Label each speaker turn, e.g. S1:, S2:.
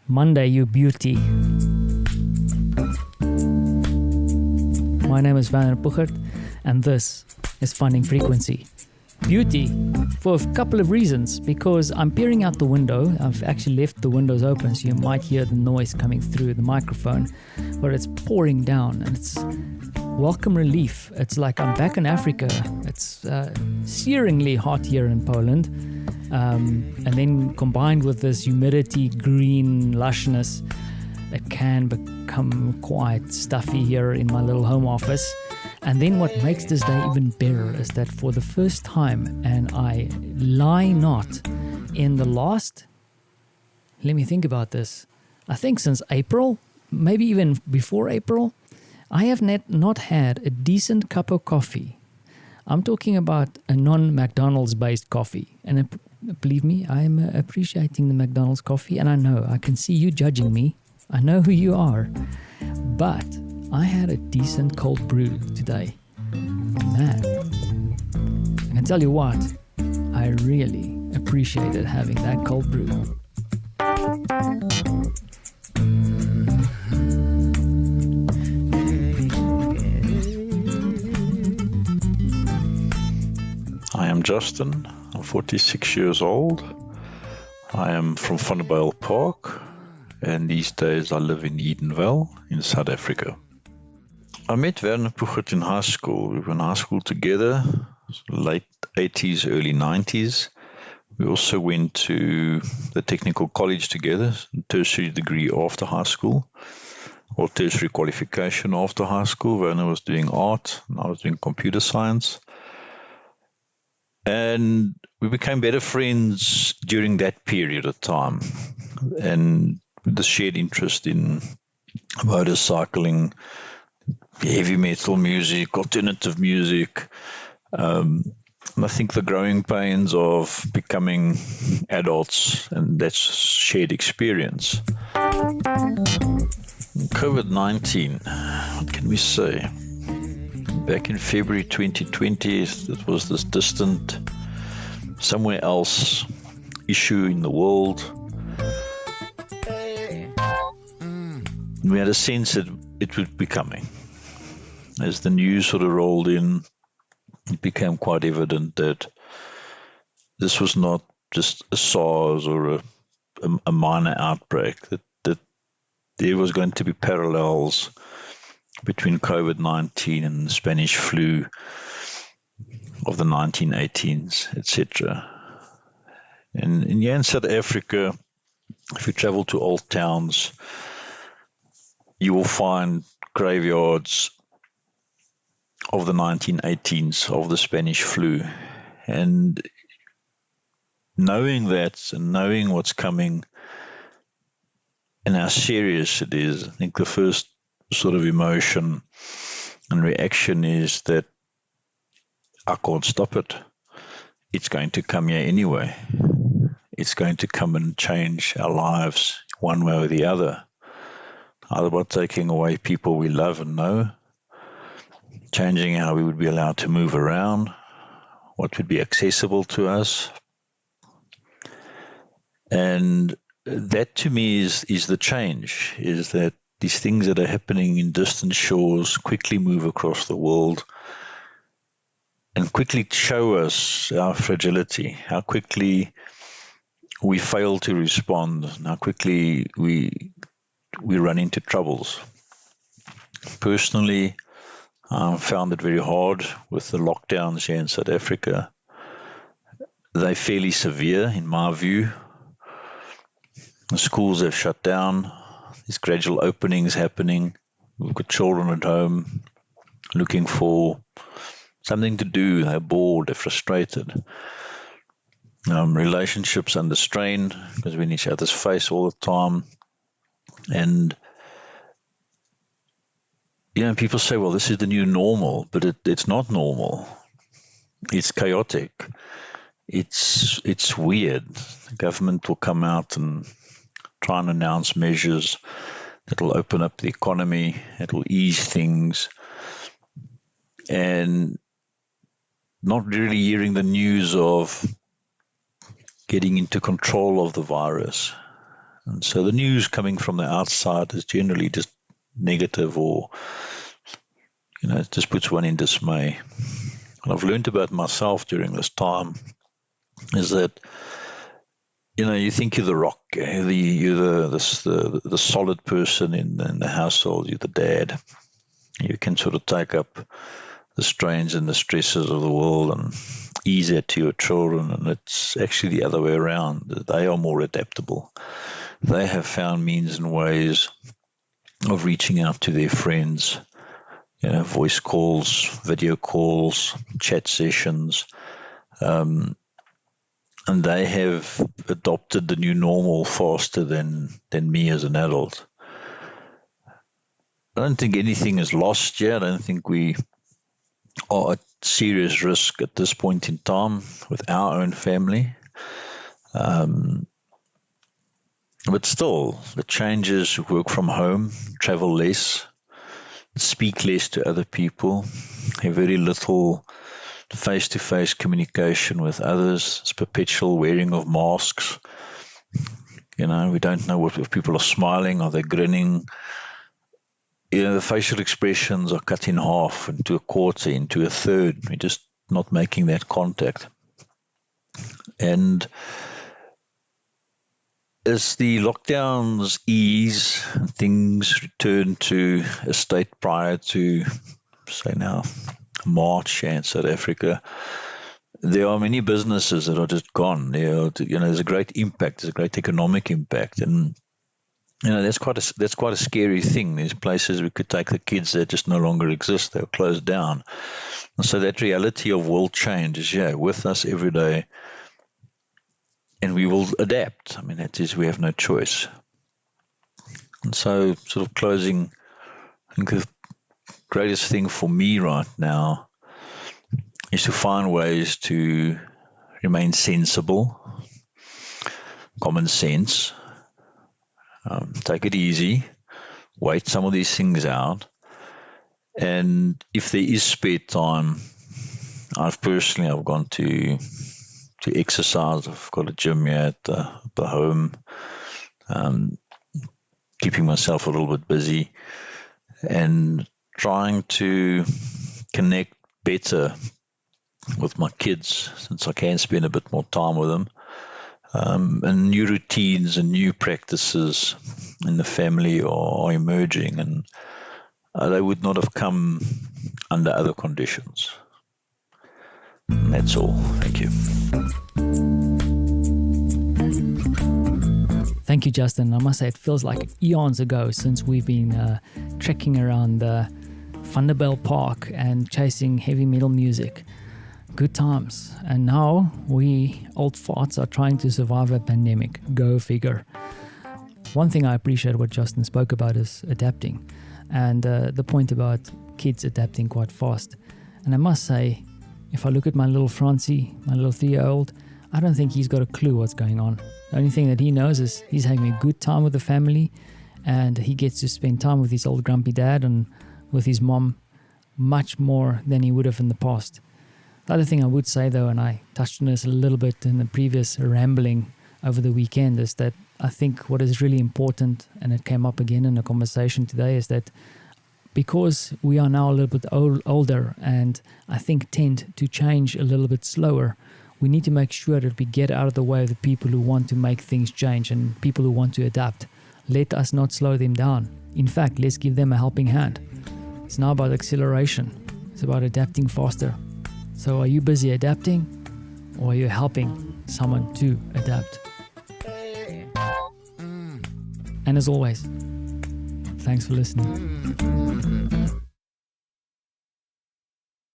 S1: Monday, you beauty. My name is Van Puchert, and this is Finding Frequency. Beauty, for a couple of reasons. Because I'm peering out the window. I've actually left the windows open, so you might hear the noise coming through the microphone, but it's pouring down, and it's welcome relief. It's like I'm back in Africa. It's searingly hot here in Poland. And then combined with this humidity, green lushness, it can become quite stuffy here in my little home office. And then what makes this day even better is that for the first time, and I lie not, in the last, let me think about this, I think since April, maybe even before April, I have not had a decent cup of coffee. I'm talking about a non-McDonald's based coffee. And believe me, I'm appreciating the McDonald's coffee, and I know, I can see you judging me. I know who you are. But I had a decent cold brew today. Man, I can tell you what, I really appreciated having that cold brew.
S2: I am Justin. I'm 46 years old. I am from Vanderbijl Park, and these days I live in Edenvale in South Africa. I met Werner Puchert in high school. We were in high school together, late 80s, early 90s. We also went to the technical college together, tertiary degree after high school, or tertiary qualification after high school. Werner was doing art, and I was doing computer science. And we became better friends during that period of time. And the shared interest in motorcycling, heavy metal music, alternative music. And I think the growing pains of becoming adults, and that's shared experience. COVID-19, what can we say? Back in February 2020, it was this distant, somewhere else issue in the world. We had a sense that it would be coming. As the news sort of rolled in, it became quite evident that this was not just a SARS or a minor outbreak, that there was going to be parallels between COVID-19 and the Spanish flu of the 1918s, etc. And here in South Africa, if you travel to old towns, you will find graveyards of the 1918s, of the Spanish flu. And knowing that and knowing what's coming and how serious it is, I think the first sort of emotion and reaction is that I can't stop it. It's going to come here anyway. It's going to come and change our lives one way or the other. Either by taking away people we love and know, changing how we would be allowed to move around, what would be accessible to us. And that to me is the change, is that these things that are happening in distant shores quickly move across the world and quickly show us our fragility, how quickly we fail to respond, and how quickly we run into troubles. Personally, I found it very hard with the lockdowns here in South Africa. They're fairly severe in my view. The schools have shut down. There's gradual openings happening. We've got children at home looking for something to do. They're bored, they're frustrated. Relationships under strain because we're in each other's face all the time. And, people say, well, this is the new normal, but it's not normal. It's chaotic. It's weird. The government will come out and try and announce measures that will open up the economy, that will ease things, and not really hearing the news of getting into control of the virus. And so the news coming from the outside is generally just negative, or, it just puts one in dismay. And I've learned about myself during this time is that, you think you're the rock, you're the solid person in the household, you're the dad. You can sort of take up the strains and the stresses of the world and ease it to your children, and it's actually the other way around. They are more adaptable. They have found means and ways of reaching out to their friends, voice calls, video calls, chat sessions, and they have adopted the new normal faster than me as an adult. I don't think anything is lost yet. I don't think we are at serious risk at this point in time with our own family. But still, the changes: work from home, travel less, speak less to other people, have very little face-to-face communication with others. It's perpetual wearing of masks. We don't know if people are smiling, are they grinning. The facial expressions are cut in half, into a quarter, into a third. We're just not making that contact. And as the lockdowns ease, things return to a state prior to, say now, March in South Africa, there are many businesses that are just gone. There's a great impact, there's a great economic impact, and that's quite a scary thing. There's places we could take the kids that just no longer exist; they're closed down. And so that reality of world change is with us every day, and we will adapt. That is, we have no choice. And so, sort of closing, I think the greatest thing for me right now is to find ways to remain sensible, common sense, take it easy, wait some of these things out. And if there is spare time, I've gone to exercise. I've got a gym here at the home, keeping myself a little bit busy and trying to connect better with my kids, since I can spend a bit more time with them. And new routines and new practices in the family are emerging, and they would not have come under other conditions. And that's all. Thank you.
S1: Thank you, Justin. I must say, it feels like eons ago since we've been trekking around Vanderbijl Park and chasing heavy metal music. Good times. And now we old farts are trying to survive a pandemic. Go figure. One thing I appreciate what Justin spoke about is adapting, and the point about kids adapting quite fast. And I must say, if I look at my little Francie, my little 3-year-old, I don't think he's got a clue what's going on. The only thing that he knows is he's having a good time with the family, and he gets to spend time with his old grumpy dad and with his mom much more than he would have in the past. The other thing I would say, though, and I touched on this a little bit in the previous rambling over the weekend, is that I think what is really important, and it came up again in the conversation today, is that because we are now a little bit older and I think tend to change a little bit slower, we need to make sure that we get out of the way of the people who want to make things change and people who want to adapt. Let us not slow them down. In fact, let's give them a helping hand. It's not about acceleration. It's about adapting faster. So are you busy adapting, or are you helping someone to adapt? And as always, thanks for listening.